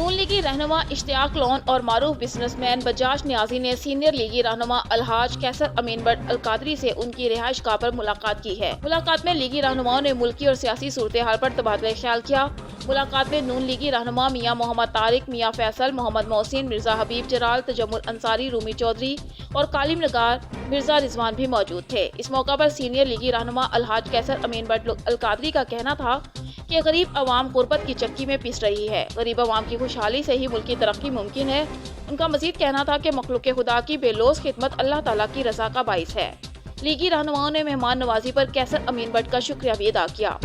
نون لیگی رہنما اشتیاق لون اور معروف بزنس مین بجاج نیازی نے سینئر لیگی رہنما الحاج کیسر امین بٹ القادری سے ان کی رہائش گاہ پر ملاقات کی ہے۔ ملاقات میں لیگی رہنماؤں نے ملکی اور سیاسی صورتحال پر تبادلہ خیال کیا۔ ملاقات میں نون لیگی رہنما میاں محمد طارق، میاں فیصل، محمد محسن، مرزا حبیب جلال، تجمل انصاری، رومی چودھری اور کالم نگار مرزا رضوان بھی موجود تھے۔ اس موقع پر سینئر لیگی رہنما الحاج کیسر امین بٹ القادری کا کہنا تھا کہ غریب عوام غربت کی چکی میں پس رہی ہے۔ غریب عوام کی خوشحالی سے ہی ملک کی ترقی ممکن ہے۔ ان کا مزید کہنا تھا کہ مخلوق خدا کی بے لوث خدمت اللہ تعالیٰ کی رضا کا باعث ہے۔ لیگی رہنماؤں نے مہمان نوازی پر کیسر امین بٹ کا شکریہ بھی ادا کیا۔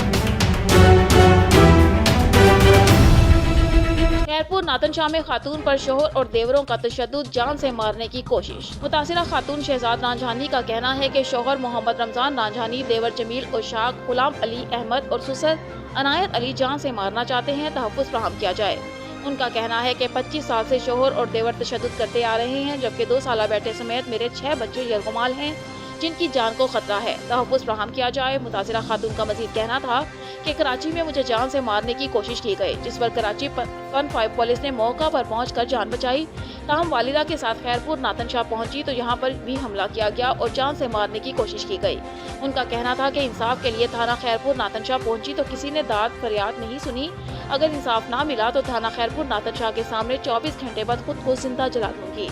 خیرپور ناتن شاہ میں خاتون پر شوہر اور دیوروں کا تشدد، جان سے مارنے کی کوشش۔ متاثرہ خاتون شہزاد نانجھانی کا کہنا ہے کہ شوہر محمد رمضان نانجھانی دیور جمیل اشاق، غلام علی احمد اور سسر عنایت علی جان سے مارنا چاہتے ہیں، تحفظ فراہم کیا جائے۔ ان کا کہنا ہے کہ 25 سال سے شوہر اور دیور تشدد کرتے آ رہے ہیں، جبکہ 2 سالہ بیٹے سمیت میرے 6 بچے یرغمال ہیں جن کی جان کو خطرہ ہے، تحفظ فراہم کیا جائے۔ متاثرہ خاتون کا مزید کہنا تھا کہ کراچی میں مجھے جان سے مارنے کی کوشش کی گئی، جس پر کراچی فن 5 پولیس نے موقع پر پہنچ کر جان بچائی۔ تاہم والدہ کے ساتھ خیرپور ناتن شاہ پہنچی تو یہاں پر بھی حملہ کیا گیا اور جان سے مارنے کی کوشش کی گئی۔ ان کا کہنا تھا کہ انصاف کے لیے تھانہ خیرپور ناتن شاہ پہنچی تو کسی نے داد فریاد نہیں سنی۔ اگر انصاف نہ ملا تو تھانہ خیرپور ناتن شاہ کے سامنے 24 گھنٹے بعد خود کو زندہ جلا دوں گی۔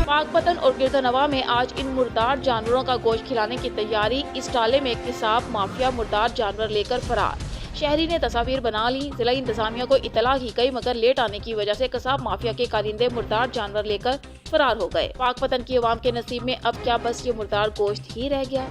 پاک پتن اور گردنواں میں آج ان مردار جانوروں کا گوشت کھلانے کی تیاری۔ اس ٹالے میں قصاب مافیا مردار جانور لے کر فرار۔ شہری نے تصاویر بنا لی۔ ضلع انتظامیہ کو اطلاع کی گئی مگر لیٹ آنے کی وجہ سے قصاب مافیا کے کارندے مردار جانور لے کر فرار ہو گئے۔ پاک پتن کی عوام کے نصیب میں اب کیا بس یہ مردار گوشت ہی رہ گیا؟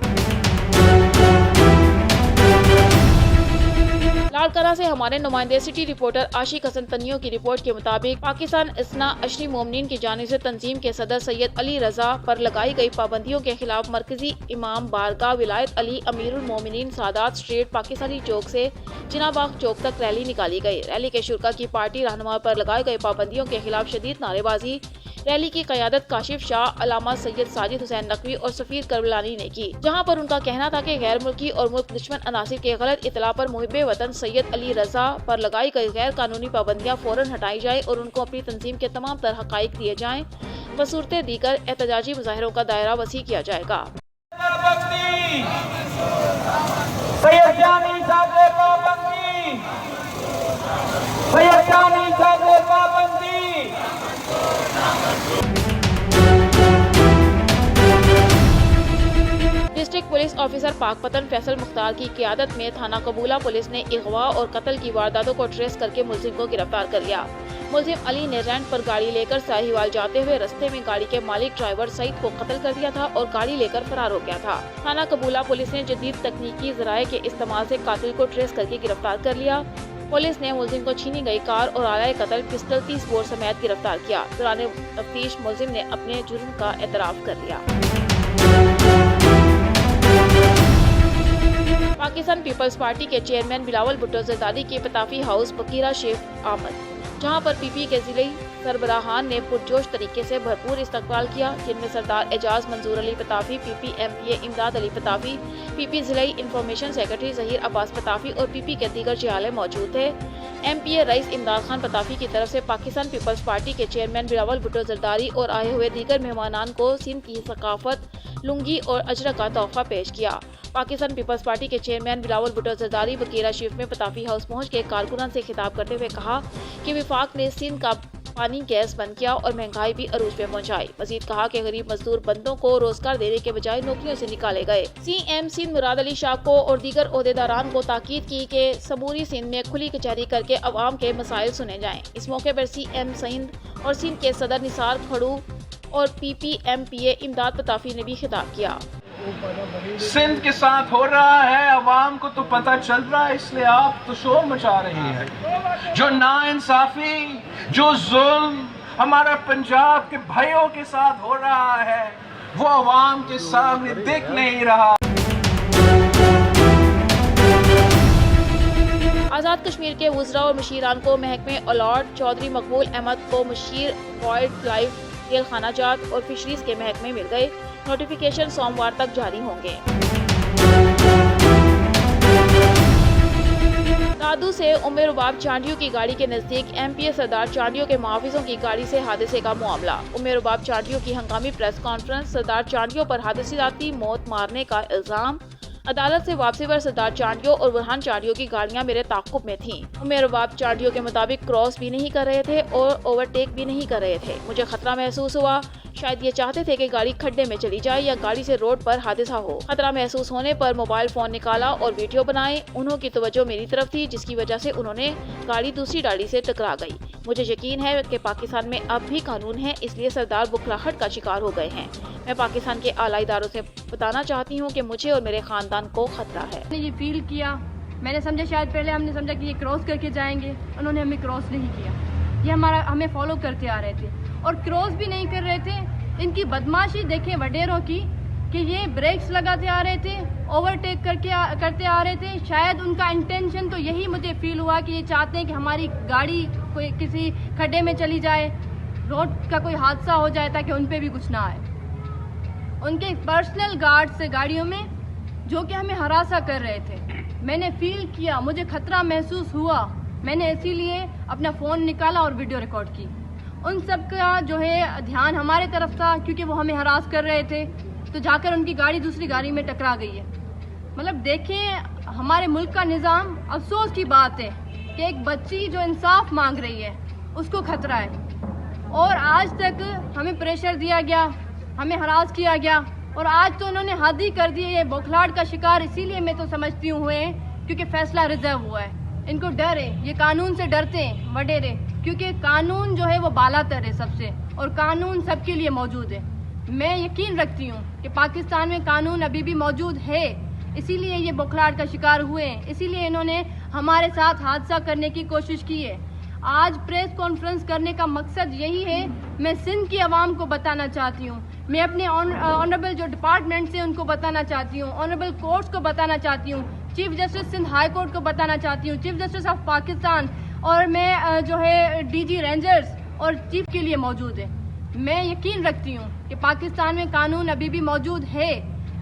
لالکرا سے ہمارے نمائندے سٹی رپورٹر عاشق حسن تنیو کی رپورٹ کے مطابق پاکستان اسنا عشری مومنین کی جانب سے تنظیم کے صدر سید علی رضا پر لگائی گئی پابندیوں کے خلاف مرکزی امام بارگاہ ولایت علی امیر المومنین سادات اسٹریٹ پاکستانی چوک سے جناح باغ چوک تک ریلی نکالی گئی۔ ریلی کے شرکا کی پارٹی رہنما پر لگائے گئے پابندیوں کے خلاف شدید نعرے بازی۔ ریلی کی قیادت کاشف شاہ، علامہ سید ساجد حسین نقوی اور سفیر کربلانی نے کی، جہاں پر ان کا کہنا تھا کہ غیر ملکی اور ملک دشمن عناصر کے غلط اطلاع پر محب وطن سید علی رضا پر لگائی گئی غیر قانونی پابندیاں فوراً ہٹائی جائیں اور ان کو اپنی تنظیم کے تمام تر حقائق دیے جائیں۔ بصورت دیگر احتجاجی مظاہروں کا دائرہ وسیع کیا جائے گا۔ ڈسٹرکٹ پولیس آفیسر پاک پتن فیصل مختار کی قیادت میں تھانہ قبولہ پولیس نے اغوا اور قتل کی وارداتوں کو ٹریس کر کے ملزم کو گرفتار کر لیا۔ ملزم علی نے رینٹ پر گاڑی لے کر ساہیوال جاتے ہوئے رستے میں گاڑی کے مالک ڈرائیور سعید کو قتل کر دیا تھا اور گاڑی لے کر فرار ہو گیا تھا۔ تھانہ قبولہ پولیس نے جدید تکنیکی ذرائع کے استعمال سے قاتل کو ٹریس کر کے گرفتار کر لیا۔ پولیس نے ملزم کو چھینی گئی کار اور آلۂ قتل پسٹل 30 بور سمیت گرفتار کیا۔ دوران تفتیش ملزم نے اپنے جرم کا اعتراف کر لیا۔ پاکستان پیپلز پارٹی کے چیئرمین بلاول بھٹو زرداری کی پتافی ہاؤس بکیرہ شیف آمد، جہاں پر پی پی کے ضلعی سربراہان نے پرجوش طریقے سے بھرپور استقبال کیا، جن میں سردار اعجاز منظور علی پتافی، پی پی ایم پی اے امداد علی پتافی، پی پی ضلعی انفارمیشن سیکرٹری ظہیر عباس پتافی اور پی پی کے دیگر چہلے موجود تھے۔ ایم پی اے رئیس امداد خان پتافی کی طرف سے پاکستان پیپلز پارٹی کے چیئرمین بلاول بھٹو زرداری اور آئے ہوئے دیگر مہمانان کو سندھ کی ثقافت، لنگی اور اجرک کا تحفہ پیش کیا۔ پاکستان پیپلز پارٹی کے چیئرمین بلاول بھٹو زرداری بکیرہ شیف میں پتافی ہاؤس پہنچ کے کارکنان سے خطاب کرتے ہوئے کہا کہ وفاق نے سندھ کا پانی گیس بند کیا اور مہنگائی بھی عروج پہ پہنچائی۔ مزید کہا کہ غریب مزدور بندوں کو روزگار دینے کے بجائے نوکریوں سے نکالے گئے۔ سی ایم سندھ مراد علی شاہ کو اور دیگر عہدیداران کو تاکید کی کہ سموری سندھ میں کھلی کچہری کر کے عوام کے مسائل سنے جائیں۔ اس موقع پر سی ایم سندھ اور سندھ کے صدر نثار کھڑو اور پی پی ایم پی اے امداد پتافی نے بھی خطاب کیا۔ سندھ کے ساتھ ہو رہا ہے، عوام کو تو پتہ چل رہا ہے، اس لیے آپ تو شور مچا رہی ہیں۔ جو ناانصافی، جو ظلم हमारा पंजाब के भाइयों के साथ हो रहा है वो आवाम के सामने दिख नहीं रहा। आज़ाद कश्मीर के वुज़रा और मशीरान को महकमे अलॉट, चौधरी मकबूल अहमद को मशीर वाइल्ड लाइफ, खेल खानाजात और फिशरीज के महकमे मिल गए। नोटिफिकेशन सोमवार तक जारी होंगे। दादू से उम्र रुबाब चांडियों की गाड़ी के नजदीक MPA सरदार चांडियों के मुहाफिजों की गाड़ी से हादसे का मामला। उम्र रुबाब चांडियों की हंगामी प्रेस कॉन्फ्रेंस, सरदार चांडियों पर हादसाती मौत मारने का इल्जाम। अदालत से वापसी पर सरदार चांडियों और बुरहान चांडियों की गाड़ियां मेरे ताक़ुब में थीं। उम्र रुबाब चांडियों के मुताबिक क्रॉस भी नहीं कर रहे थे और ओवरटेक भी नहीं कर रहे थे। मुझे खतरा महसूस हुआ। शायद ये चाहते थे कि गाड़ी खड्डे में चली जाए या गाड़ी से रोड पर हादसा हो। खतरा महसूस होने पर मोबाइल फोन निकाला और वीडियो बनाए। उन्हों की तवज्जो मेरी तरफ थी, जिसकी वजह से उन्होंने गाड़ी दूसरी गाड़ी से टकरा गई। मुझे यकीन है कि पाकिस्तान में अब भी कानून है, इसलिए सरदार बुखलाहट का शिकार हो गए हैं। मैं पाकिस्तान के आला इदारों से बताना चाहती हूँ कि मुझे और मेरे खानदान को खतरा है। मैंने ये फील किया, मैंने समझा, शायद पहले हमने समझा कि ये क्रॉस करके जाएंगे, उन्होंने हमें क्रॉस नहीं किया। ये हमें फॉलो करते आ रहे थे और क्रॉस भी नहीं कर रहे थे। इनकी बदमाशी देखें वडेरों की कि ये ब्रेक्स लगाते आ रहे थे, ओवरटेक करते आ रहे थे। शायद उनका इंटेंशन तो यही मुझे फील हुआ कि ये चाहते हैं कि हमारी गाड़ी कोई किसी खड्डे में चली जाए, रोड का कोई हादसा हो जाए ताकि उन पे भी कुछ ना आए। उनके पर्सनल गार्ड से गाड़ियों में जो कि हमें हरासा कर रहे थे। मैंने फील किया, मुझे खतरा महसूस हुआ। मैंने इसीलिए अपना फ़ोन निकाला और वीडियो रिकॉर्ड की। उन सब का जो है ध्यान हमारे तरफ था, क्योंकि वो हमें हरास कर रहे थे। तो जाकर उनकी गाड़ी दूसरी गाड़ी में टकरा गई है। मतलब देखें, हमारे मुल्क का निज़ाम, अफसोस की बात है कि एक बच्ची जो इंसाफ मांग रही है उसको खतरा है। और आज तक हमें प्रेशर दिया गया, हमें हरास किया गया और आज तो उन्होंने हद ही कर दी है। ये बौखलाहट का शिकार इसीलिए मैं तो समझती हूँ हुए हैं क्योंकि फैसला रिजर्व हुआ है। इनको डर है, ये कानून से डरते हैं वडेरे, क्योंकि कानून जो है वो बालातर है सबसे, और कानून सबके लिए मौजूद है। मैं यकीन रखती हूँ कि पाकिस्तान में कानून अभी भी मौजूद है, इसीलिए ये बौखलाहट का शिकार हुए हैं, इसीलिए इन्होंने हमारे साथ हादसा करने की कोशिश की है। आज प्रेस कॉन्फ्रेंस करने का मकसद यही है। मैं सिंध की आवाम को बताना चाहती हूँ, मैं अपने ऑनरेबल जो डिपार्टमेंट से उनको बताना चाहती हूँ, ऑनरेबल कोर्ट्स को बताना चाहती हूँ, chief justice Sindh high court को बताना चाहती हूँ, चीफ जस्टिस ऑफ पाकिस्तान, और मैं जो है DG रेंजर्स और चीफ के लिए मौजूद है। मैं यकीन रखती हूँ कि पाकिस्तान में कानून अभी भी मौजूद है,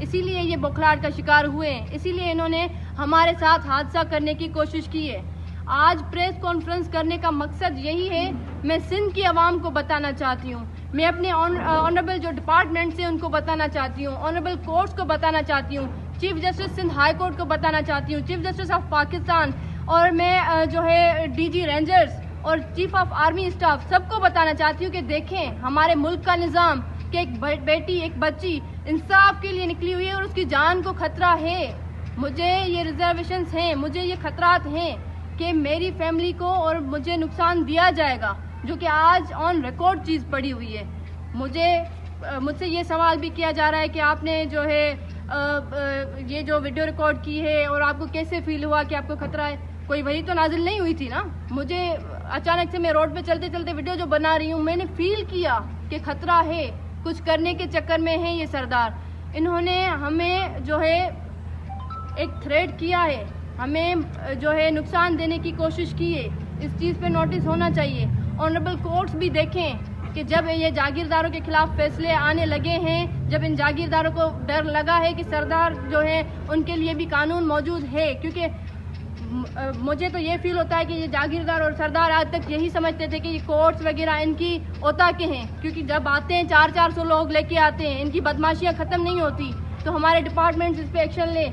इसीलिए ये बौखलाहट का शिकार हुए हैं, इसीलिए इन्होंने हमारे साथ हादसा करने की कोशिश की है। आज प्रेस कॉन्फ्रेंस करने का मकसद यही है। मैं सिंध की आवाम को बताना चाहती हूँ, मैं अपने ऑनरेबल जो डिपार्टमेंट से उनको बताना चाहती हूँ, ऑनरेबल कोर्ट्स को बताना चाहती हूँ, chief justice Sindh high court को बताना चाहती हूँ, चीफ जस्टिस ऑफ पाकिस्तान, और मैं जो है DG रेंजर्स और चीफ ऑफ आर्मी स्टाफ सबको बताना चाहती हूँ कि देखें, हमारे मुल्क का निज़ाम कि एक बेटी, एक बच्ची इंसाफ के लिए निकली हुई है और उसकी जान को खतरा है। मुझे ये रिजर्वेशंस हैं, मुझे ये खतरात हैं कि मेरी फैमिली को और मुझे नुकसान दिया जाएगा, जो कि आज ऑन रिकॉर्ड चीज़ पड़ी हुई है। मुझसे ये सवाल भी किया जा रहा है कि आपने जो है ये जो वीडियो रिकॉर्ड की है और आपको कैसे फील हुआ कि आपको खतरा है। कोई वही तो नाजिल नहीं हुई थी ना। मुझे अचानक से मैं रोड पे चलते चलते वीडियो जो बना रही हूँ, मैंने फील किया कि खतरा है, कुछ करने के चक्कर में है ये सरदार। इन्होंने हमें जो है एक थ्रेट किया है, हमें जो है नुकसान देने की कोशिश की है। इस चीज़ पे नोटिस होना चाहिए। ऑनरेबल कोर्ट्स भी देखें कि जब ये जागीरदारों के खिलाफ फैसले आने लगे हैं, जब इन जागीरदारों को डर लगा है कि सरदार जो है उनके लिए भी कानून मौजूद है, क्योंकि मुझे तो ये फील होता है कि ये जागीरदार और सरदार आज तक यही समझते थे कि ये कोर्ट्स वगैरह इनकी ओता के हैं, क्योंकि जब आते हैं 400 लोग लेके आते हैं, इनकी बदमाशियां ख़त्म नहीं होती। तो हमारे डिपार्टमेंट इस पे एक्शन ले।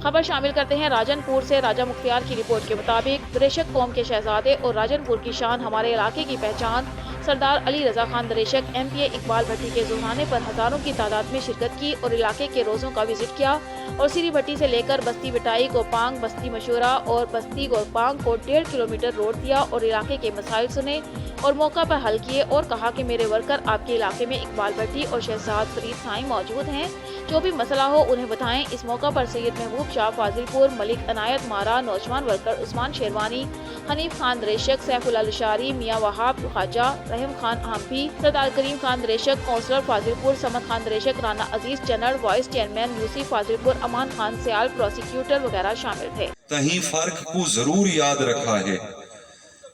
खबर शामिल करते हैं राजनपुर से। राजा मुख्तियार की रिपोर्ट के मुताबिक ब्रेशक कौम के शहजादे और राजनपुर की शान, हमारे इलाके की पहचान, सरदार अली रजा खान दरेशक MPA इकबाल भट्टी के जुर्माने पर हजारों की तादाद में शिरकत की और इलाके के रोजों का विजिट किया और सिरी भट्टी से लेकर बस्ती बिटाई, गोपांग, बस्ती मशूरा और बस्ती गोपांग को 1.5 किलोमीटर रोड दिया और इलाके के मसाइल सुने और मौका पर हल किए और कहा कि मेरे वर्कर आपके इलाके में इकबाल भट्टी और शहजाद फरीद साईं मौजूद हैं, जो भी मसला हो उन्हें बताएं। इस मौका पर सैयद महबूब शाह फाजिलपुर, मलिक अनायत मारा, नौजवान वर्कर उस्मान शेरवानी, हनीफ खान दरेशक, सैफुल अलशारी, मियाँ वहाब ख्वाजा, रहम खान आहमपी, सरदार करीम खान दरेशक, काउंसलर फाजिलपुर, समद खान दरेशक, राना अजीज चन्नड़, वाइस चेयरमैन यूसी फाजिलपुर, अमान खान सियाल, प्रोसिक्यूटर वगैरह शामिल थे। तहीं फर्क को जरूर याद रखा है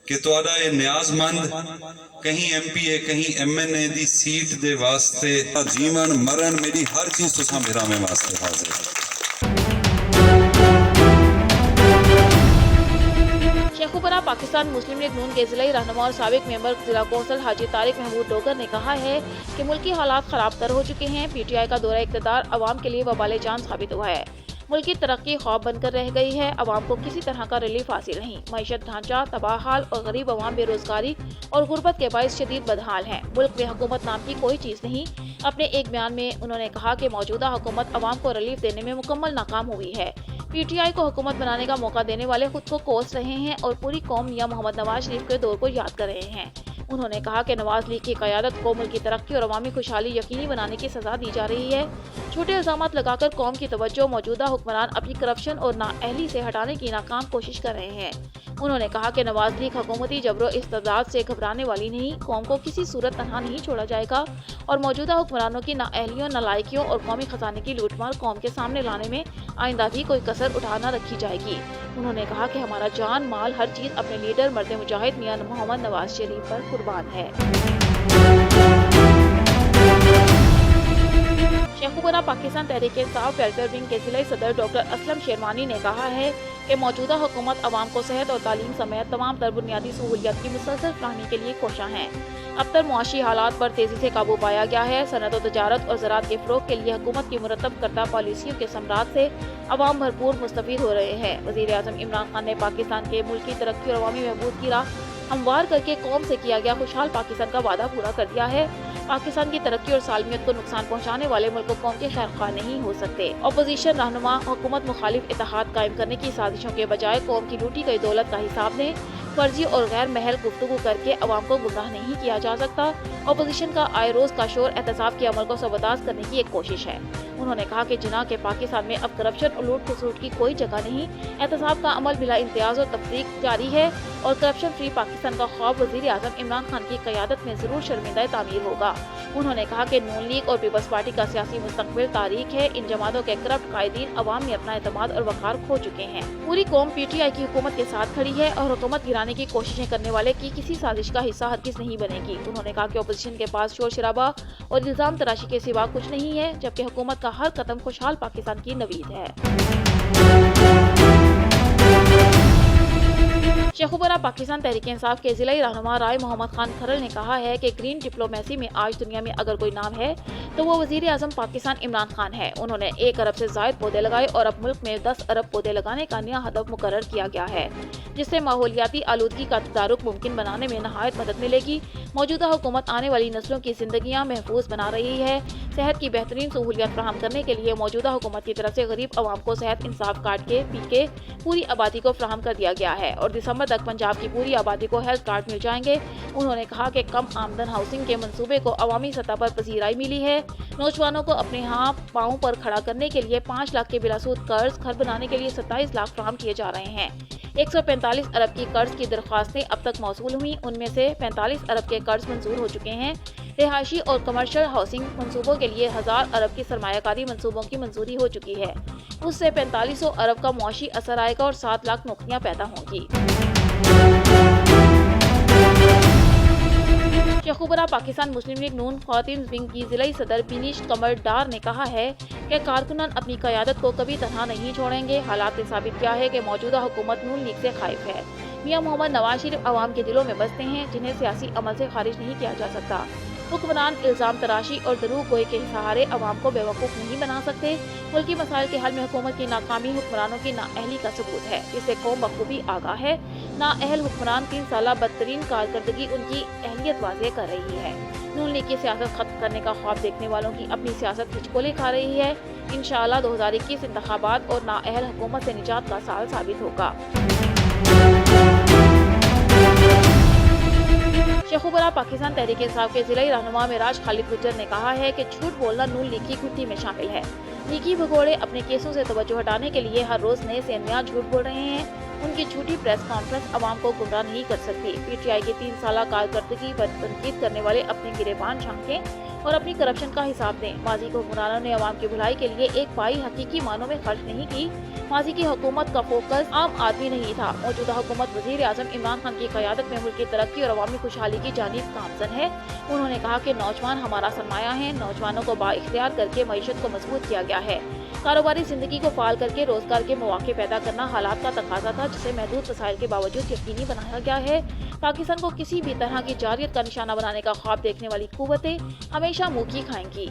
कि तुहाडा ये न्याजमंद कहीं MPA कहीं MNA दी सीट दे वास्ते जीवन मरण मेरी हर चीज तुसां बिरामे वास्ते हाजिर है। शेखुपुरा पाकिस्तान मुस्लिम लीग नून के जिला रहनुमा और साबिक मेंबर जिला कौंसल हाजी तारिक महमूद डोगर ने कहा है कि मुल्की हालात खराब तर हो चुके हैं। PTI का दौरा इक़्तिदार अवाम के लिए वबाले जान साबित हुआ है। मुल्क की तरक्की ख्वाब बनकर रह गई है। अवाम को किसी तरह का रिलीफ हासिल नहीं। मईशत ढांचा तबाहाल और गरीब अवाम बेरोजगारी और गुर्बत के बाइस शदीद बदहाल हैं। मुल्क में हुकूमत नाम की कोई चीज़ नहीं। अपने एक बयान में उन्होंने कहा कि मौजूदा हुकूमत अवाम को रिलीफ देने में मुकम्मल नाकाम हुई है। PTI को हुकूमत बनाने का मौका देने वाले खुद को कोस रहे हैं और पूरी कौम मियां मोहम्मद नवाज शरीफ के दौर को याद कर रहे हैं। उन्होंने कहा कि नवाज लीग की क़यादत को मुल्क की तरक्की और अवामी खुशहाली यकीनी बनाने की सजा दी जा रही है। छोटे इल्ज़ामात लगाकर कौम की तवज्जो मौजूदा हुक्मरान अपनी करप्शन और नाअहली से हटाने की नाकाम कोशिश कर रहे हैं। उन्होंने कहा कि नवाज लीग हुकूमती जबरो इस्तेदाद से घबराने वाली नहीं, कौम को किसी सूरत तनहा नहीं छोड़ा जाएगा और मौजूदा हुक्मरानों की नाअहलियों, नालायकियों और कौमी खजाने की लूटमार कौम के सामने लाने में आइंदा भी कोई कसर उठा न रखी जाएगी। उन्होंने कहा कि हमारा जान माल हर चीज़ अपने लीडर मर्द मुजाहिद मियां मोहम्मद नवाज शरीफ पर कुर्बान है। शेखुपुरा पाकिस्तान तहरीक-ए-इंसाफ वेलफेयर विंग के जिला सदर डॉक्टर असलम शेरवानी ने कहा है कि मौजूदा हुकूमत अवाम को सेहत और तालीम समेत तमाम तर बुनियादी सहूलियत की मुसलसल फराहमी के लिए कोशा है। अब तक मुआशी हालात पर तेजी से काबू पाया गया है। सनत और तजारत और ज़राअत के फ़रोग़ के लिए हुकूमत की मुरतब करदा पॉलिसियों के समरात से अवाम भरपूर मुस्तफ़ीद हो रहे हैं। वज़ीर आज़म इमरान खान ने पाकिस्तान के मुल्की तरक्की और अवामी महबूद की राह हमवार करके कौम से किया गया खुशहाल पाकिस्तान का वादा पूरा कर दिया है। पाकिस्तान की तरक्की और सालमियत को नुकसान पहुँचाने वाले मुल्क कौम के खैरख्वाह नहीं हो सकते। अपोजिशन रहनुमा हुकूमत मुखालिफ इत्तेहाद कायम करने की साजिशों के बजाय कौम की लूटी गई दौलत का हिसाब दें। फर्जी और गैर महल गुफ्तगू करके अवाम को गुमराह नहीं किया जा सकता। अपोजिशन का आए रोज का शोर एहतसाब के अमल को सबताज करने की एक कोशिश है। उन्होंने कहा कि जिना के पाकिस्तान में अब करप्शन और लूट खसरूट की कोई जगह नहीं। एहतसाब का अमल बिला इम्तियाज और तफरीक जारी है और करप्शन फ्री पाकिस्तान का ख्वाब वज़ीर आज़म इमरान खान की क़यादत में जरूर शर्मिंदा तामीर होगा। उन्होंने कहा कि नून लीग और पीपल्स पार्टी का सियासी मुस्तकबिल तारीख है। इन जमातों के करप्ट कायदीन अवाम में अपना एतमाद और वक़ार खो चुके हैं। पूरी कौम PTI की हुकूमत के साथ खड़ी है और हुकूमत गिराने की कोशिशें करने वाले की किसी साजिश का हिस्सा हरगिज़ नहीं बनेगी। उन्होंने कहा कि अपोजिशन के पास शोर शराबा और इल्ज़ाम तराशी के सिवा कुछ नहीं है, जबकि हुकूमत का हर कदम खुशहाल पाकिस्तान की नवीद है। शेखुपुरा पाकिस्तान तहरीक-ए-इंसाफ के जिला रहनुमा राय मोहम्मद खान खरल ने कहा है कि ग्रीन डिप्लोमेसी में आज दुनिया में अगर कोई नाम है तो वो वज़ीर आज़म पाकिस्तान इमरान खान है। उन्होंने 1 अरब से ज़ायद पौधे लगाए और अब मुल्क में 10 अरब पौधे लगाने का नया हदफ मुकर्रर किया गया है, जिससे माहौलियाती आलूदगी का तदारुक मुमकिन बनाने में नहायत मदद मिलेगी। मौजूदा हुकूमत आने वाली नस्लों की जिंदगियाँ महफूज बना रही है। सेहत की बेहतरीन सहूलियत फराहम करने के लिए मौजूदा हुकूमत की तरफ से गरीब अवाम को सेहत इंसाफ कार्ड के पीके पूरी आबादी को फराहम कर दिया गया है और दिसंबर तक पंजाब की पूरी आबादी को हेल्थ कार्ड मिल जाएंगे। उन्होंने कहा कि कम आमदन हाउसिंग के मंसूबे को अवामी सतह पर पजीराई मिली है। नौजवानों को अपने पाँव पर खड़ा करने के लिए 5 लाख के बिलासूद कर्ज, घर बनाने के लिए 27 लाख फराहम किए जा रहे हैं। 145 अरब की कर्ज की दरख्वास्तें अब तक मौसूल हुई, उनमें से 45 अरब के कर्ज मंजूर हो चुके हैं। रिहायशी और कमर्शियल हाउसिंग मंसूबों के लिए 1000 अरब की सरमायाकारी मंसूबों की मंजूरी हो चुकी है। उससे 4500 अरब का मुआशी असर आएगा और 7 लाख नौकरियां पैदा होंगी। शेखुपुरा पाकिस्तान मुस्लिम लीग नून ख्वातीन विंग की जिला सदर बिनिश कमर डार ने कहा है कि कारकुनान अपनी क़यादत को कभी तनहा नहीं छोड़ेंगे। हालात ने साबित किया है कि मौजूदा हुकूमत नून लीग से खाइफ है। मियां मोहम्मद नवाज शरीफ अवाम के दिलों में बसते हैं, जिन्हें सियासी अमल से खारिज नहीं किया जा सकता। हुक्मरान इल्जाम तराशी और दरूग गोई के सहारे अवाम को बेवकूफ़ नहीं बना सकते। मुल्की मसाइल के हल में हुकूमत की नाकामी हुक्मरानों की नाअहली का सबूत है, जिससे कौम बखूबी आगाह है। नाअहल हुक्मरान 3 साल बदतरीन कारकर्दगी उनकी अहलियत वाज़ेह कर रही है। नून लीग की सियासत खत्म करने का ख्वाब देखने वालों की अपनी सियासत हिचकोले खा रही है। इंशाअल्लाह 2021 इंतखाबात और नाअहल हुकूमत से निजात का साल साबित होगा। शेखुपुरा पाकिस्तान तहरीक इंसाफ के जिला रहनुमा मिराज खालिद गुज्जर ने कहा है कि झूठ बोलना नून लीग की घुट्टी में शामिल है। लीगी भगोड़े अपने केसों से तवज्जो हटाने के लिए हर रोज नए से नया झूठ बोल रहे हैं। उनकी झूठी प्रेस कॉन्फ्रेंस अवाम को गुमराह नहीं कर सकती। पीटीआई की 3 साल कारकर्दगी पर तनकीद करने वाले अपने गिरेबान झांकें और अपनी करप्शन का हिसाब दें। माजी को हुक्मरानों ने अवाम की भलाई के लिए एक पाई हकीकी मानों में खर्च नहीं की। माजी की हुकूमत का फोकस आम आदमी नहीं था। मौजूदा हुकूमत वजीर आजम इमरान खान की क़यादत में मुल्क की तरक्की और अवामी खुशहाली की जानिब गामजन है। उन्होंने कहा कि नौजवान हमारा सरमाया है। नौजवानों को बाइख्तियार करके मईशत को मजबूत किया गया है। कारोबारी जिंदगी को फाल करके रोजगार के मौके पैदा करना हालात का तकाजा था, जिसे महदूद वसाइल के बावजूद यकीनी बनाया गया है। पाकिस्तान को किसी भी तरह की जारियत का निशाना बनाने का ख्वाब देखने वाली कुव्वतें हमेशा मुँह की खाएंगी।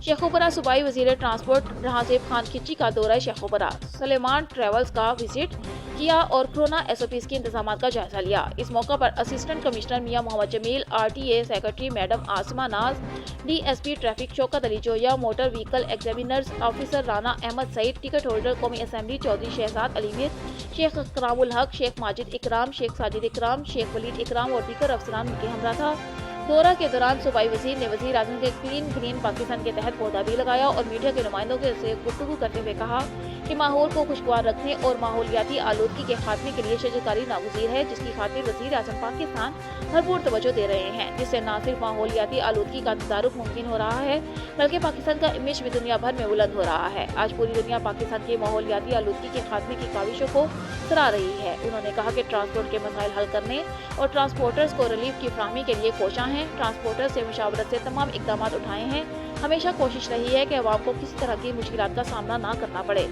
शेखुपुरा सूबाई वजीर ट्रांसपोर्ट राजिब खान खिची का दौरा शेखुपुरा सलेमान ट्रेवल्स का विजिट किया और कोरोना SOPs के इंतजाम का जायजा लिया। इस मौका पर assistant commissioner Mian Mohammad Jamil, RTA secretary madam Asma Naz, DSP traffic Shaukat Ali Joya, motor vehicle examiners officer Rana Ahmad Saeed, ticket holder कौमी असम्बली चौधरी शहजाद अली मीर, शेख इकरामुल हक, शेख माजिद इकराम, शेख साजिद इकराम, शेख वलीद इकराम और दीगर अफसरान उनके हमरा था। दौरा के दौरान सूबाई वजीर ने वजीर आजम के क्लीन ग्रीन पाकिस्तान के तहत पौधा भी लगाया और मीडिया के नुमाइंदों से गुफ्तगू करते हुए कहा कि माहौल को खुशगवार रखने और माहौलियाती आलूदगी के खात्मे के लिए शजरकारी नागुज़ीर है, जिसकी खातिर वजीर आजम पाकिस्तान भरपूर तवज्जो दे रहे हैं, जिससे न सिर्फ माहौलियाती आलूदगी का तदारुक मुमकिन हो रहा है, बल्कि पाकिस्तान का इमेज भी दुनिया भर में बुलंद हो रहा है। आज पूरी दुनिया पाकिस्तान की माहौलियाती आलूदगी के खात्मे की काविशों को सराह रही है। उन्होंने कहा कि ट्रांसपोर्ट के मसाइल हल करने और ट्रांसपोर्टर्स को रिलीफ की फ्राहमी के लिए कोशां हैं। ट्रांसपोर्टर्स से मुशावरत से तमाम इकदाम उठाए हैं। हमेशा कोशिश रही है कि अवाम को किसी तरह की मुश्किलात का सामना ना करना पड़े।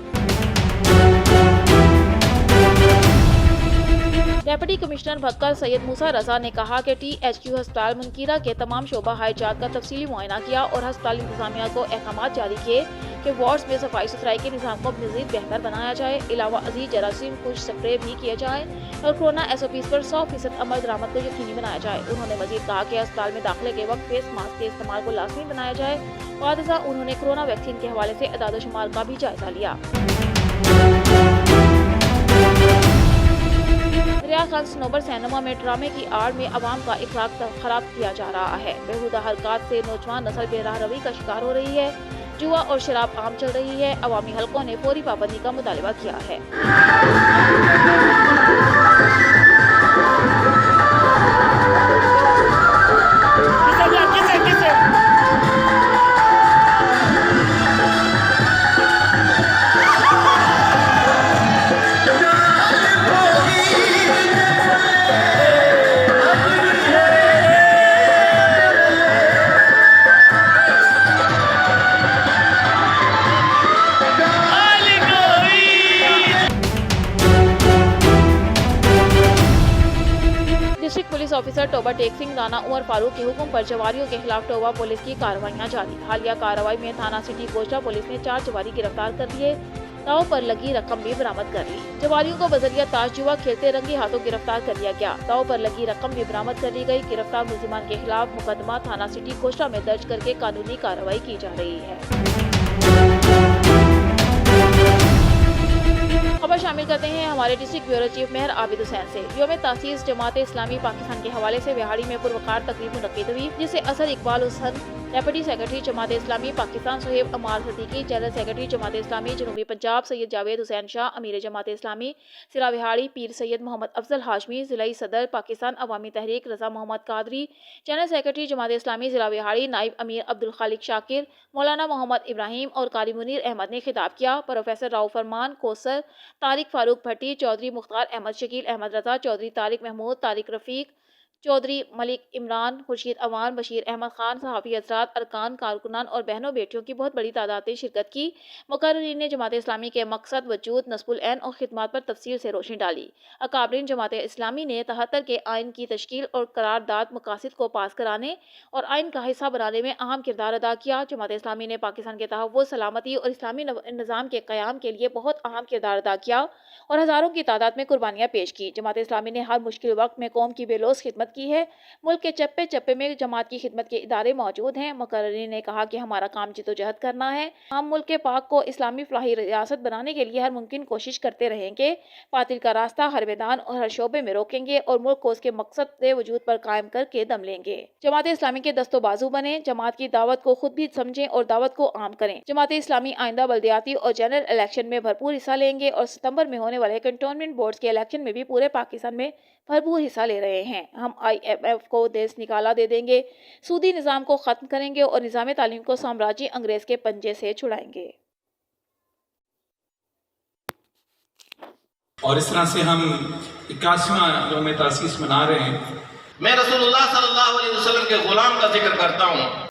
डेप्यूटी कमिश्नर भक्कर सैयद मूसा रजा ने कहा कि THQ अस्पताल मुनकीरा के तमाम शोबा हाईजात का तफसीली मुआयना किया और अस्पताल इंतजामिया को अहकाम जारी किए कि वार्ड्स में सफाई सुथराई के निज़ाम को मज़ीद बेहतर बनाया जाए। अलावा अजीज जरासीम कुछ स्प्रे भी किया जाए और कोरोना SOPs पर 100% अमल दरामद को यकीनी बनाया जाए। उन्होंने मजीद कहा कि अस्पताल में दाखिले के वक्त फेस मास्क के इस्तेमाल को लाजमी बनाया जाए। वादिसा उन्होंने कोरोना वैक्सीन के हवाले से अदाद शुमार का भी जायजा लिया। दरियागंज सनोबर सैनमा में ड्रामे की आड़ में अवाम का इखलाक खराब किया जा रहा है। बेहुदा हरकत से नौजवान नस्ल बेराह रवी का शिकार हो रही है। जुआ और शराब आम चल रही है। अवामी हलकों ने फौरी पाबंदी का मुतालबा किया है। District police officer Toba Tek Singh Rana Umar Farooq के हुक्म पर जवारियों के खिलाफ टोबा पुलिस की कार्रवाइयां जारी। हालिया कार्रवाई में थाना सिटी गोशा पुलिस ने 4 जवारी गिरफ्तार कर लिए। दाव पर लगी रकम भी बरामद कर ली। जवारियों को बजरिया ताश जुआ खेलते रंगे हाथों गिरफ्तार कर लिया गया। दाव पर लगी रकम भी बरामद कर ली गई। गिरफ्तार मुलजिमान के खिलाफ मुकदमा थाना सिटी गोशा में दर्ज करके कानूनी कार्रवाई की जा रही है। खबर शामिल करते हैं हमारे डिस्ट्रिक्ट ब्यूरो चीफ मेहर आबिद हुसैन से। यौम तासीस जमात इस्लामी पाकिस्तान के हवाले से बिहाड़ी में पुरवकार तकरीब मुनक्किद हुई, जिसे असर इकबाल हुसैन, डेप्यूटी सेक्रेटरी जमात इस्लामी पाकिस्तान सोहेब अमार सदीकी, जनरल सेक्रेटरी जमात इस्लामी जनूबी पंजाब सैयद जावेद हुसैन शाह, अमीर जमात इस्लामी सिरा बिहाड़ी पीर सैयद मोहम्मद अफजल हाशमी, जिलाई सदर पाकिस्तान अवामी तहरीक रजा मोहम्मद कादरी, जनरल सेक्रेटरी जमात इस्लामी जिला बिहाड़ी नाइब अमीर अब्दुल खालिक शाकिर, मौलाना मोहम्मद इब्राहिम और कारी मुनीर अहमद ने खिताब किया। प्रोफेसर राव फरमान, कोसर, तारिक फारूक भट्टी, चौधरी मुख्तार अहमद, शकील अहमद रजा, चौधरी तारिक महमूद, तारिक रफीक, चौधरी मलिक इमरान, खुर्शीद अवान, बशीर अहमद खान, सहाफ़ी हज़रात, अरकान, कारकुनान और बहनों बेटियों की बहुत बड़ी तादाद ने शिरकत की। मुक़र्रिरीन ने जमात इस्लामी के मकसद, वजूद, नस्बुल ऐन और खिदमत पर तफसील से रोशनी डाली। अकाबरीन जमात इस्लामी ने 73 के आइन की तश्कील और करारदाद मकासद को पास कराने और आइन का हिस्सा बनाने में अहम किरदार अदा किया। जमात इस्लामी ने पाकिस्तान के तहव्वुज़, सलामती और इस्लामी निज़ाम के क़याम के लिए बहुत अहम किरदार अदा किया और हज़ारों की तादाद में कुर्बानियाँ पेश की। जमात इस्लामी ने हर मुश्किल वक्त में कौम की बेलौस खिदमत की है। मुल्क के चप्पे चप्पे में जमात की खिदमत के इदारे मौजूद हैं। मुक़र्रिरीन ने कहा कि हमारा काम जिद्दोजहद करना है। हम मुल्क के पाक को इस्लामी फलाही रियासत बनाने के लिए हर मुमकिन कोशिश करते रहेंगे। बातिल का रास्ता हर मैदान और हर शोबे में रोकेंगे और मुल्क को उसके मकसद वजूद पर कायम करके दम लेंगे। जमात इस्लामी के दस्तो बाजू बने, जमात की दावत को खुद भी समझें और दावत को आम करें। जमात इस्लामी आइंदा बल्दियाती और जनरल इलेक्शन में भरपूर हिस्सा लेंगे और सितंबर में होने वाले कंटोनमेंट बोर्ड्स के इलेक्शन में भी पूरे पाकिस्तान में भरपूर हिस्सा ले रहे हैं। हम IMF को देश निकाला दे देंगे, सूदी निज़ाम को ख़त्म करेंगे और निज़ाम तालीम को साम्राज्य अंग्रेज़ के पंजे से छुड़ाएंगे। और इस तरह से हम 81वां यौम तासीस मना रहे हैं। मैं रसूलुल्लाह सल्लल्लाहु अलैहि वसल्लम के गुलाम का जिक्र करता हूँ